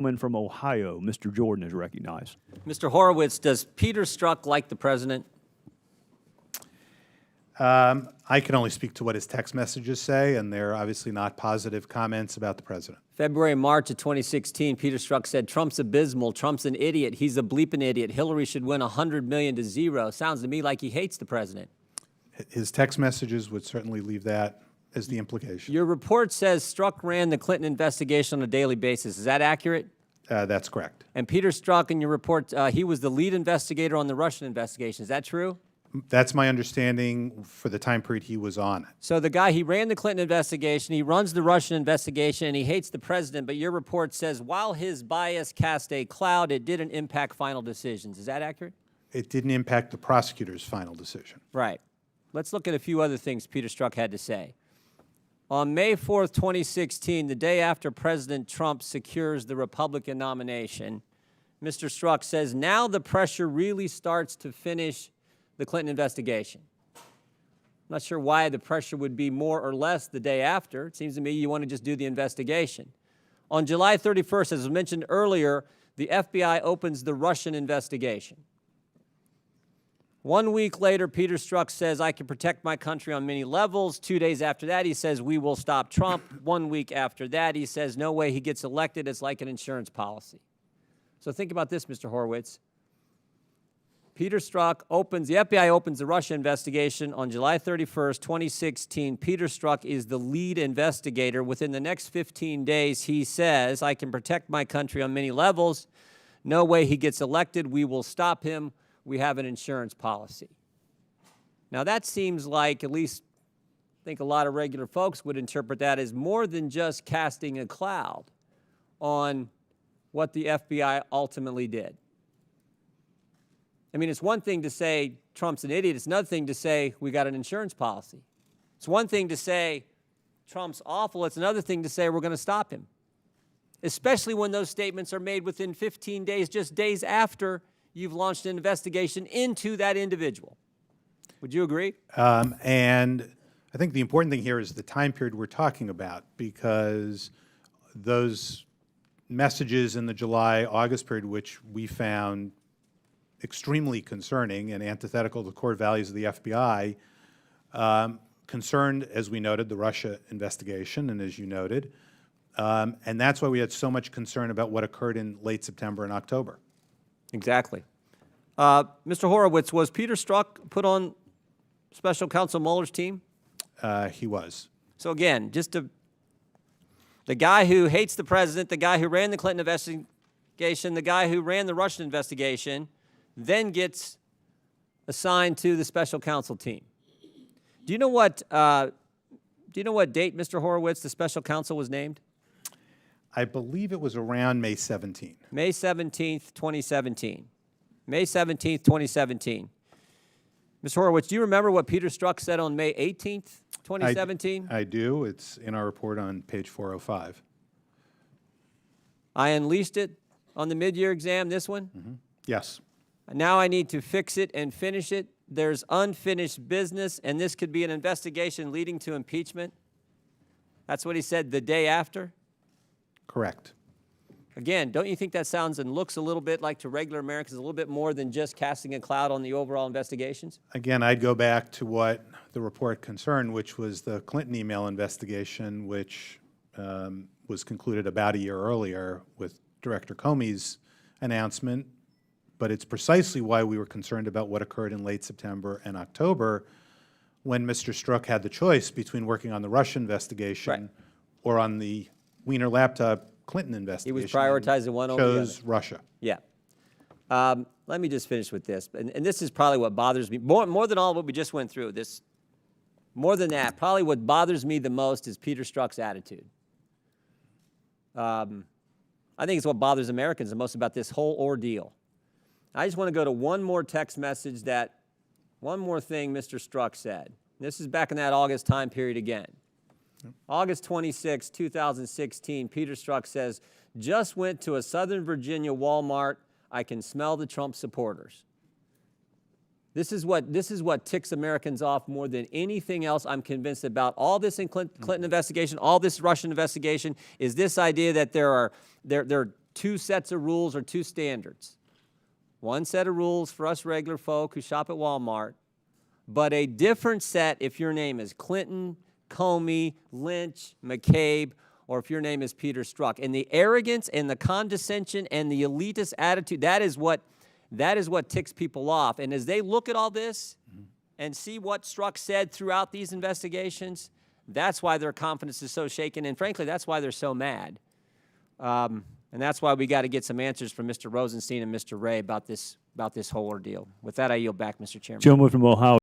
From Ohio, Mr. Jordan is recognized. Mr. Horowitz, does Peter Strzok like the president? I can only speak to what his text messages say, and they're obviously not positive comments about the president. February and March of 2016, Peter Strzok said, Trump's abysmal, Trump's an idiot, he's a bleeping idiot, Hillary should win 100 million to 0. Sounds to me like he hates the president. His text messages would certainly leave that as the implication. Your report says Strzok ran the Clinton investigation on a daily basis. Is that accurate? That's correct. And Peter Strzok, in your report, he was the lead investigator on the Russian investigation. Is that true? That's my understanding for the time period he was on it. So the guy, he ran the Clinton investigation, he runs the Russian investigation, and he hates the president, but your report says while his bias cast a cloud, it didn't impact final decisions. Is that accurate? It didn't impact the prosecutor's final decision. Right. Let's look at a few other things Peter Strzok had to say. On May 4th, 2016, the day after President Trump secures the Republican nomination, Mr. Strzok says, now the pressure really starts to finish the Clinton investigation. I'm not sure why the pressure would be more or less the day after. It seems to me you want to just do the investigation. On July 31st, as was mentioned earlier, the FBI opens the Russian investigation. 1 week later, Peter Strzok says, I can protect my country on many levels. 2 days after that, he says, we will stop Trump. 1 week after that, he says, no way he gets elected. It's like an insurance policy. So think about this, Mr. Horowitz. Peter Strzok the FBI opens the Russia investigation on July 31st, 2016. Peter Strzok is the lead investigator. Within the next 15 days, he says, I can protect my country on many levels. No way he gets elected. We will stop him. We have an insurance policy. Now that seems like, at least I think a lot of regular folks would interpret that as more than just casting a cloud on what the FBI ultimately did. I mean, it's one thing to say Trump's an idiot. It's another thing to say we got an insurance policy. It's one thing to say Trump's awful. It's another thing to say we're going to stop him, especially when those statements are made within 15 days, just days after you've launched an investigation into that individual. Would you agree? And I think the important thing here is the time period we're talking about, because those messages in the July-August period, which we found extremely concerning and antithetical to the core values of the FBI, concerned, as we noted, the Russia investigation, and as you noted, and that's why we had so much concern about what occurred in late September and October. Exactly. Mr. Horowitz, was Peter Strzok put on Special Counsel Mueller's team? He was. So again, the guy who hates the president, the guy who ran the Clinton investigation, the guy who ran the Russian investigation, then gets assigned to the special counsel team. Do you know what date, Mr. Horowitz, the special counsel was named? I believe it was around May 17th. May 17th, 2017. May 17th, 2017. Mr. Horowitz, do you remember what Peter Strzok said on May 18th, 2017? I do. It's in our report on page 405. I unleashed it on the mid-year exam, this one? Mm-hmm. Yes. Now I need to fix it and finish it. There's unfinished business, and this could be an investigation leading to impeachment. That's what he said the day after? Correct. Again, don't you think that sounds and looks a little bit like, to regular Americans, a little bit more than just casting a cloud on the overall investigations? Again, I'd go back to what the report concerned, which was the Clinton email investigation, which was concluded about a year earlier with Director Comey's announcement. But it's precisely why we were concerned about what occurred in late September and October, when Mr. Strzok had the choice between working on the Russian investigation or on the Wiener laptop Clinton investigation. He was prioritizing one over the other. Chose Russia. Yeah. Let me just finish with this. And this is probably what bothers me. More than all what we just went through, more than that, probably what bothers me the most is Peter Strzok's attitude. I think it's what bothers Americans the most about this whole ordeal. I just want to go to one more text message one more thing Mr. Strzok said. This is back in that August time period again. Yep. August 26, 2016, Peter Strzok says, just went to a Southern Virginia Walmart. I can smell the Trump supporters. This is what ticks Americans off more than anything else, I'm convinced, about all this in Clinton investigation, all this Russian investigation, is this idea that they're two sets of rules or two standards. One set of rules for us regular folk who shop at Walmart, but a different set if your name is Clinton, Comey, Lynch, McCabe, or if your name is Peter Strzok. And the arrogance and the condescension and the elitist attitude, that is what ticks people off. And as they look at all this and see what Strzok said throughout these investigations, that's why their confidence is so shaken. And frankly, that's why they're so mad. And that's why we got to get some answers from Mr. Rosenstein and Mr. Wray about this whole ordeal. With that, I yield back, Mr. Chairman. Gentleman from Ohio.